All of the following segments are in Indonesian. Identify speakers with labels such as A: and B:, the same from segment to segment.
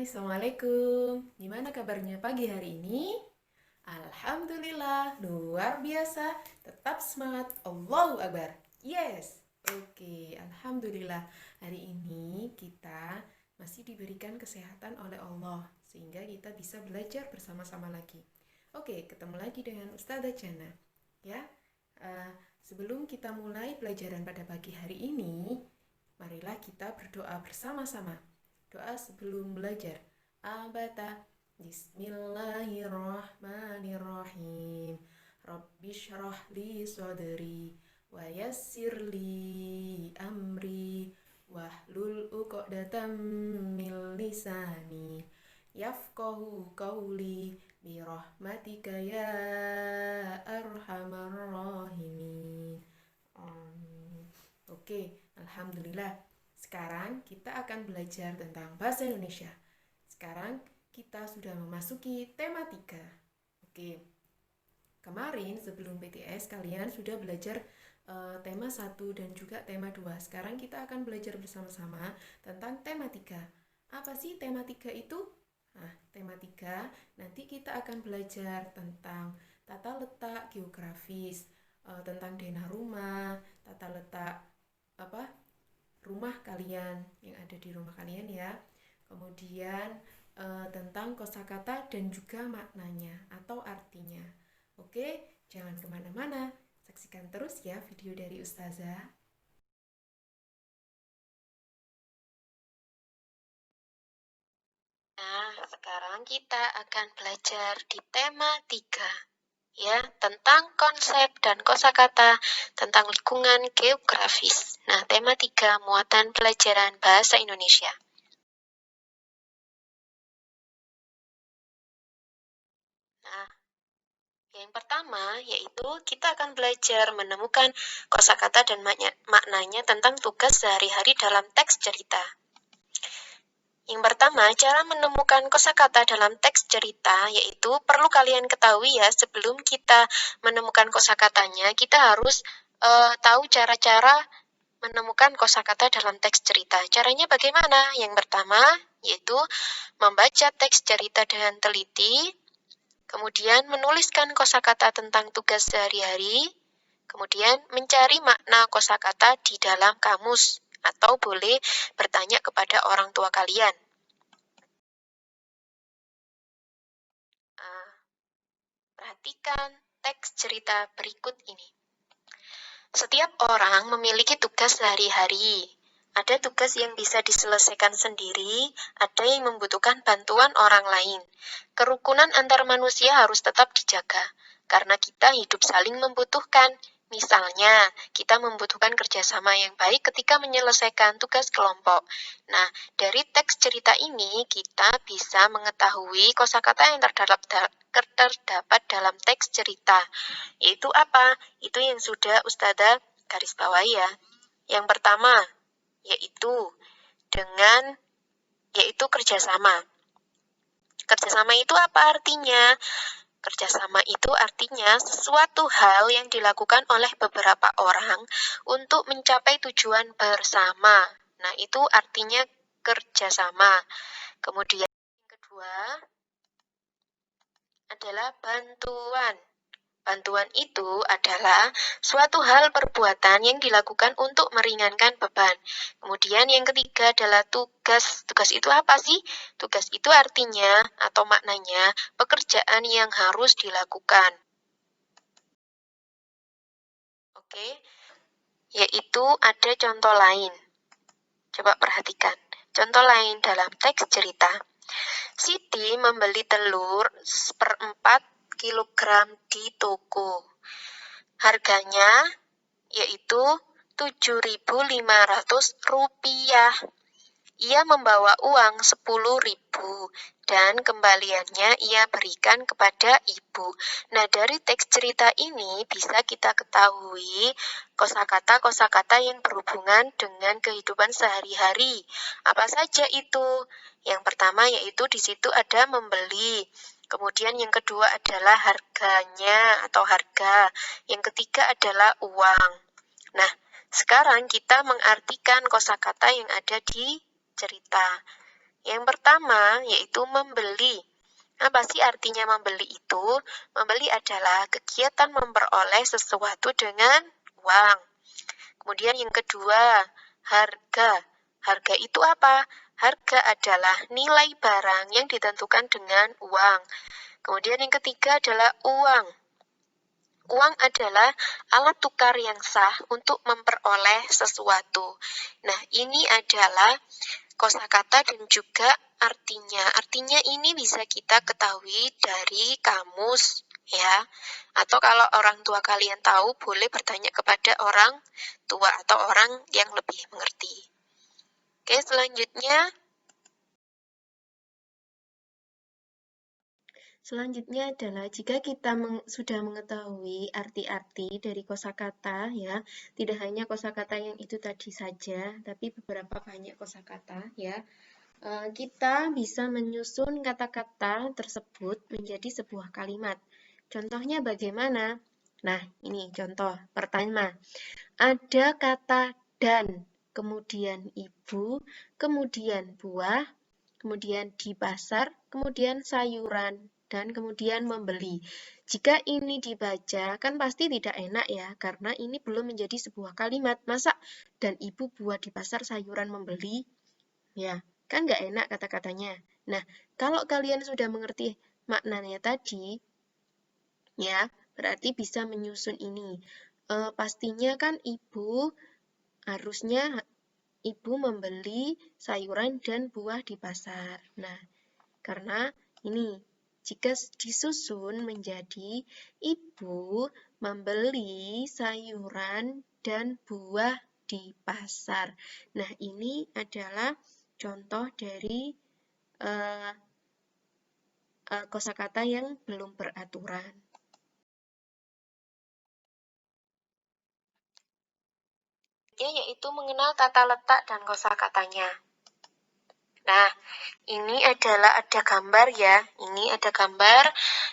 A: Assalamualaikum. Gimana kabarnya pagi hari ini? Alhamdulillah, luar biasa. Tetap semangat. Allahu Akbar. Yes. Oke, Alhamdulillah. Hari ini kita masih diberikan kesehatan oleh Allah sehingga kita bisa belajar bersama-sama lagi. Oke, ketemu lagi dengan Ustazah Jana. Ya, eh, sebelum kita mulai pelajaran pada pagi hari ini, marilah kita berdoa bersama-sama. Doa sebelum belajar. Abata. Bismillahirrahmanirrahim. Rabbi syrah li sodri wa yassir li amri wahlul uqdatam min lisani yafqahu qawli birahmatika ya arhamar rahimin. Oke, alhamdulillah. Sekarang kita akan belajar tentang bahasa Indonesia. Sekarang kita sudah memasuki tema 3. Oke. Kemarin sebelum PTS kalian sudah belajar tema 1 dan juga tema 2. Sekarang kita akan belajar bersama-sama tentang tema 3. Apa sih tema 3 itu? Nah, tema 3 nanti kita akan belajar tentang tata letak geografis, tentang denah rumah, tata letak rumah kalian yang ada di rumah kalian ya. Kemudian tentang kosakata dan juga maknanya atau artinya. Oke, jangan kemana-mana. Saksikan terus ya video dari Ustazah.
B: Nah, sekarang kita akan belajar di tema 3, ya, tentang konsep dan kosakata tentang lingkungan geografis. Nah, tema 3, muatan pelajaran bahasa Indonesia. Nah, yang pertama yaitu kita akan belajar menemukan kosakata dan maknanya tentang tugas sehari-hari dalam teks cerita. Yang pertama, cara menemukan kosakata dalam teks cerita yaitu perlu kalian ketahui ya, sebelum kita menemukan kosakatanya, kita harus tahu cara-cara menemukan kosakata dalam teks cerita. Caranya bagaimana? Yang pertama yaitu membaca teks cerita dengan teliti, kemudian menuliskan kosakata tentang tugas sehari-hari, kemudian mencari makna kosakata di dalam kamus, atau boleh bertanya kepada orang tua kalian. Perhatikan teks cerita berikut ini. Setiap orang memiliki tugas sehari-hari. Ada tugas yang bisa diselesaikan sendiri, ada yang membutuhkan bantuan orang lain. Kerukunan antar manusia harus tetap dijaga, karena kita hidup saling membutuhkan. Misalnya, kita membutuhkan kerjasama yang baik ketika menyelesaikan tugas kelompok. Nah, dari teks cerita ini, kita bisa mengetahui kosakata yang terdapat dalam teks cerita. Yaitu apa? Itu yang sudah Ustazah garis bawahi ya. Yang pertama, yaitu kerjasama. Kerjasama itu apa artinya? Kerjasama itu artinya sesuatu hal yang dilakukan oleh beberapa orang untuk mencapai tujuan bersama. Nah, itu artinya kerjasama. Kemudian yang kedua adalah bantuan. Bantuan itu adalah suatu hal perbuatan yang dilakukan untuk meringankan beban. Kemudian yang ketiga adalah tugas. Tugas itu apa sih? Tugas itu artinya atau maknanya pekerjaan yang harus dilakukan. Oke, yaitu ada contoh lain. Coba perhatikan. Contoh lain dalam teks cerita. Siti membeli telur 1/4 kilogram di toko. Harganya yaitu Rp7.500. Ia membawa uang 10.000 dan kembaliannya ia berikan kepada ibu. Nah, dari teks cerita ini bisa kita ketahui kosakata-kosakata yang berhubungan dengan kehidupan sehari-hari. Apa saja itu? Yang pertama yaitu di situ ada membeli. Kemudian yang kedua adalah harganya atau harga. Yang ketiga adalah uang. Nah, sekarang kita mengartikan kosakata yang ada di cerita. Yang pertama yaitu membeli. Apa sih artinya membeli itu? Membeli adalah kegiatan memperoleh sesuatu dengan uang. Kemudian yang kedua, harga. Harga itu apa? Harga adalah nilai barang yang ditentukan dengan uang. Kemudian yang ketiga adalah uang. Uang adalah alat tukar yang sah untuk memperoleh sesuatu. Nah, ini adalah kosakata dan juga artinya. Artinya ini bisa kita ketahui dari kamus, ya. Atau kalau orang tua kalian tahu, boleh bertanya kepada orang tua atau orang yang lebih mengerti. Oke, selanjutnya adalah jika kita sudah mengetahui arti-arti dari kosakata, ya, tidak hanya kosakata yang itu tadi saja, tapi beberapa banyak kosakata, ya. Kita bisa menyusun kata-kata tersebut menjadi sebuah kalimat. Contohnya bagaimana? Nah, ini contoh pertama. Ada kata dan, kemudian ibu, kemudian buah, kemudian di pasar, kemudian sayuran, dan kemudian membeli. Jika ini dibaca, kan pasti tidak enak ya, karena ini belum menjadi sebuah kalimat. Masa dan ibu buah di pasar, sayuran membeli? Ya, kan nggak enak kata-katanya. Nah, kalau kalian sudah mengerti maknanya tadi, ya, berarti bisa menyusun ini. Pastinya kan harusnya ibu membeli sayuran dan buah di pasar. Nah, karena ini, jika disusun menjadi ibu membeli sayuran dan buah di pasar. Nah, ini adalah contoh dari kosakata yang belum beraturan. Yaitu mengenal tata letak dan kosakatanya. Nah, ini adalah ada gambar ya. Ini ada gambar.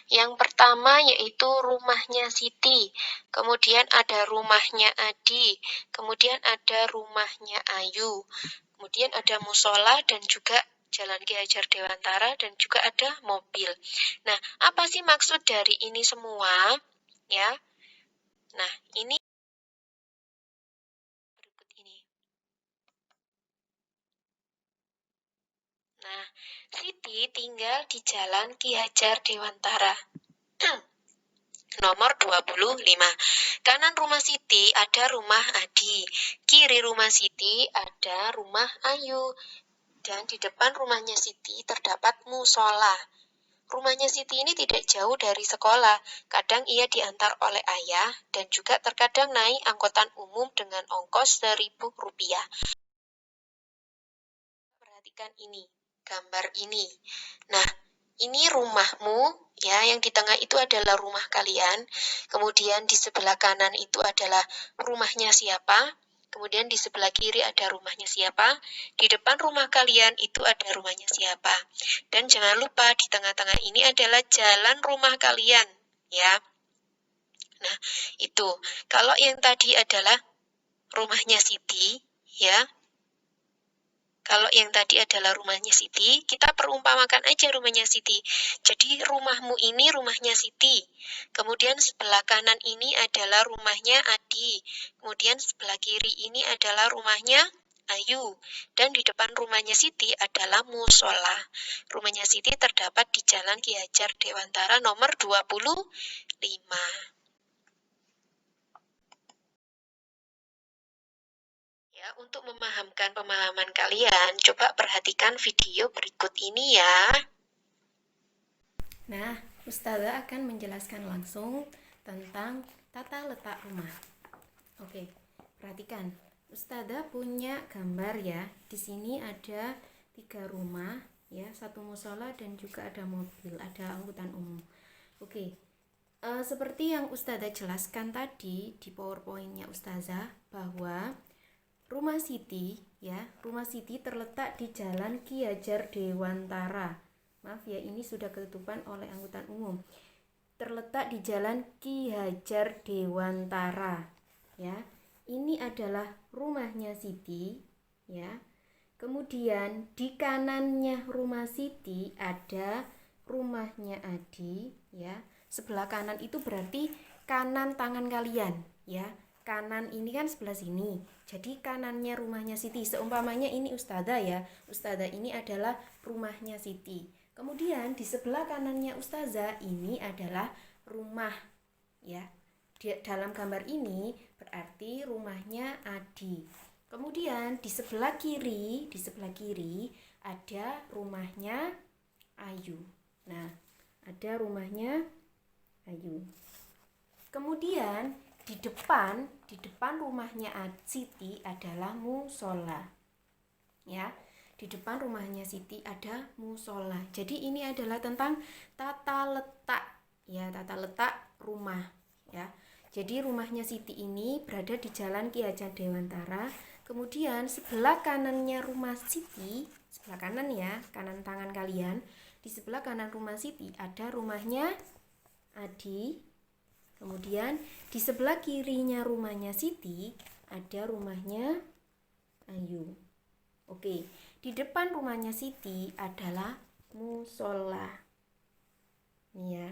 B: Yang pertama yaitu rumahnya Siti. Kemudian ada rumahnya Adi. Kemudian ada rumahnya Ayu. Kemudian ada musola dan juga Jalan Ki Hajar Dewantara dan juga ada mobil. Nah, apa sih maksud dari ini semua? Ya. Nah, ini berikut ini. Nah, Siti tinggal di Jalan Ki Hajar Dewantara. Nomor 25. Kanan rumah Siti ada rumah Adi. Kiri rumah Siti ada rumah Ayu. Dan di depan rumahnya Siti terdapat musola. Rumahnya Siti ini tidak jauh dari sekolah. Kadang ia diantar oleh ayah dan juga terkadang naik angkutan umum dengan ongkos Rp1.000. Perhatikan ini, gambar ini. Nah, ini rumahmu, ya, yang di tengah itu adalah rumah kalian. Kemudian di sebelah kanan itu adalah rumahnya siapa. Kemudian di sebelah kiri ada rumahnya siapa. Di depan rumah kalian itu ada rumahnya siapa. Dan jangan lupa di tengah-tengah ini adalah jalan rumah kalian, ya. Nah, itu. Kalau yang tadi adalah rumahnya Siti, ya. Kalau yang tadi adalah rumahnya Siti, kita perumpamakan aja rumahnya Siti. Jadi rumahmu ini rumahnya Siti. Kemudian sebelah kanan ini adalah rumahnya Adi. Kemudian sebelah kiri ini adalah rumahnya Ayu. Dan di depan rumahnya Siti adalah musola. Rumahnya Siti terdapat di Jalan Ki Hajar Dewantara nomor 25. Ya, untuk memahamkan pemahaman kalian, coba perhatikan video berikut ini ya.
A: Nah, Ustazah akan menjelaskan langsung tentang tata letak rumah. Oke, perhatikan. Ustazah punya gambar ya. Di sini ada 3 rumah, ya, 1 musola dan juga ada mobil, ada angkutan umum. Oke. Seperti yang Ustazah jelaskan tadi di PowerPoint-nya Ustazah, bahwa rumah Siti, ya, rumah Siti terletak di Jalan Ki Hajar Dewantara. Maaf ya, ini sudah ketutupan oleh angkutan umum. Terletak di Jalan Ki Hajar Dewantara, ya. Ini adalah rumahnya Siti, ya. Kemudian di kanannya rumah Siti ada rumahnya Adi, ya. Sebelah kanan itu berarti kanan tangan kalian, ya. Kanan ini kan sebelah sini. Jadi kanannya rumahnya Siti. Seumpamanya ini Ustazah ya. Ustazah ini adalah rumahnya Siti. Kemudian di sebelah kanannya Ustazah ini adalah rumah, ya. Dalam gambar ini berarti rumahnya Adi. Kemudian di sebelah kiri ada rumahnya Ayu. Nah, ada rumahnya Ayu. Kemudian di depan rumahnya Siti adalah musola. Ya, di depan rumahnya Siti ada musola. Jadi ini adalah tentang tata letak, ya, tata letak rumah, ya. Jadi rumahnya Siti ini berada di Jalan Ki Hajar Dewantara. Kemudian sebelah kanannya rumah Siti, sebelah kanan ya, kanan tangan kalian, di sebelah kanan rumah Siti ada rumahnya Adi. Kemudian di sebelah kirinya rumahnya Siti ada rumahnya Ayu. Oke, di depan rumahnya Siti adalah musola. Nih ya.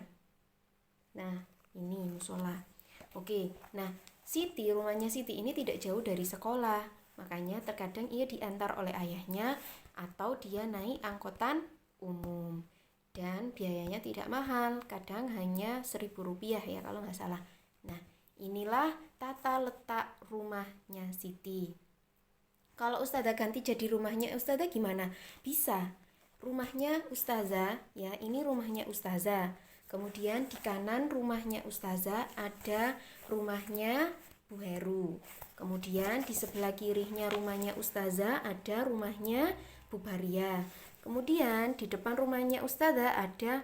A: Nah, ini musola. Oke, nah rumahnya Siti ini tidak jauh dari sekolah. Makanya terkadang ia diantar oleh ayahnya atau dia naik angkutan umum. Dan biayanya tidak mahal, kadang hanya Rp1.000 ya kalau nggak salah. Nah, inilah tata letak rumahnya Siti. Kalau Ustazah ganti jadi rumahnya Ustazah gimana? Bisa. Rumahnya Ustazah, ya ini rumahnya Ustazah. Kemudian di kanan rumahnya Ustazah ada rumahnya Bu Heru. Kemudian di sebelah kirinya rumahnya Ustazah ada rumahnya Bu Baria. Kemudian di depan rumahnya Ustazah ada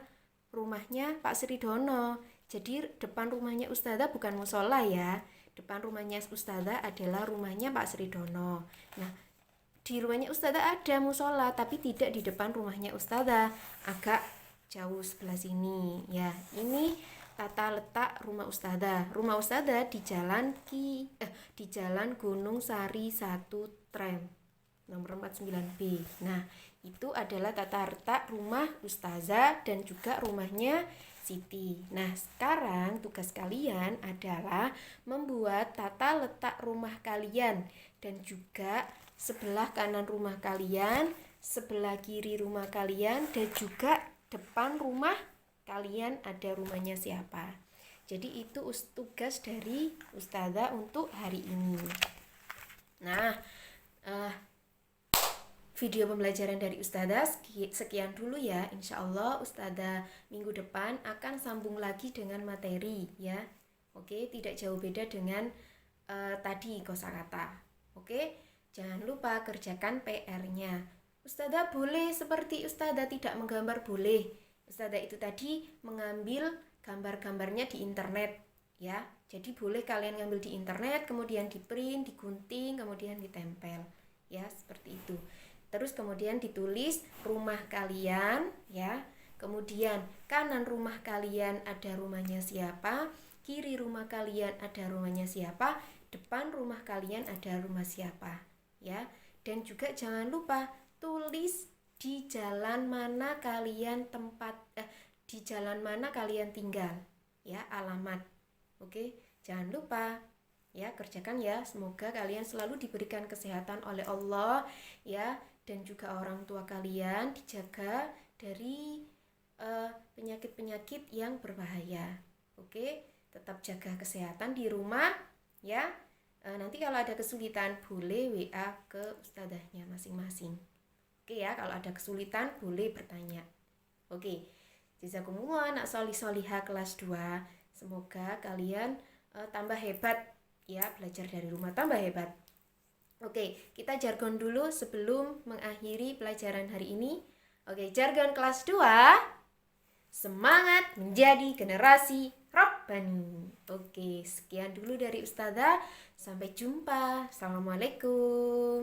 A: rumahnya Pak Sridono. Jadi depan rumahnya Ustazah bukan musola ya. Depan rumahnya Ustazah adalah rumahnya Pak Sridono. Nah, di rumahnya Ustazah ada musola tapi tidak di depan rumahnya Ustazah. Agak jauh sebelah sini ya. Ini tata letak rumah Ustazah. Rumah Ustazah di Jalan Gunung Sari 1 Tram nomor 49B. Nah, itu adalah tata letak rumah Ustazah dan juga rumahnya Siti. Nah, sekarang tugas kalian adalah membuat tata letak rumah kalian dan juga sebelah kanan rumah kalian, sebelah kiri rumah kalian, dan juga depan rumah kalian ada rumahnya siapa. Jadi itu tugas dari Ustazah untuk hari ini. Nah, video pembelajaran dari Ustazah sekian dulu ya. Insya Allah Ustazah minggu depan akan sambung lagi dengan materi ya. Oke, tidak jauh beda dengan tadi kosakata. Oke, jangan lupa kerjakan PR-nya. Ustazah boleh seperti Ustazah tidak menggambar boleh. Ustazah itu tadi mengambil gambar-gambarnya di internet ya. Jadi boleh kalian ngambil di internet, kemudian di print, digunting, kemudian ditempel ya, seperti itu. Terus kemudian ditulis rumah kalian ya. Kemudian kanan rumah kalian ada rumahnya siapa, kiri rumah kalian ada rumahnya siapa, depan rumah kalian ada rumah siapa ya. Dan juga jangan lupa tulis di jalan mana kalian di jalan mana kalian tinggal ya, alamat. Oke, jangan lupa ya, kerjakan ya. Semoga kalian selalu diberikan kesehatan oleh Allah ya, dan juga orang tua kalian dijaga dari penyakit-penyakit yang berbahaya. Oke, tetap jaga kesehatan di rumah ya. Nanti kalau ada kesulitan boleh WA ke ustadzahnya masing-masing. Oke ya, kalau ada kesulitan boleh bertanya. Oke, jazakumullah anak solih-solihah kelas 2. Semoga kalian tambah hebat ya, belajar dari rumah tambah hebat. Oke, kita jargon dulu sebelum mengakhiri pelajaran hari ini. Oke, jargon kelas 2. Semangat menjadi generasi Rabbani. Oke, sekian dulu dari Ustazah. Sampai jumpa. Assalamualaikum.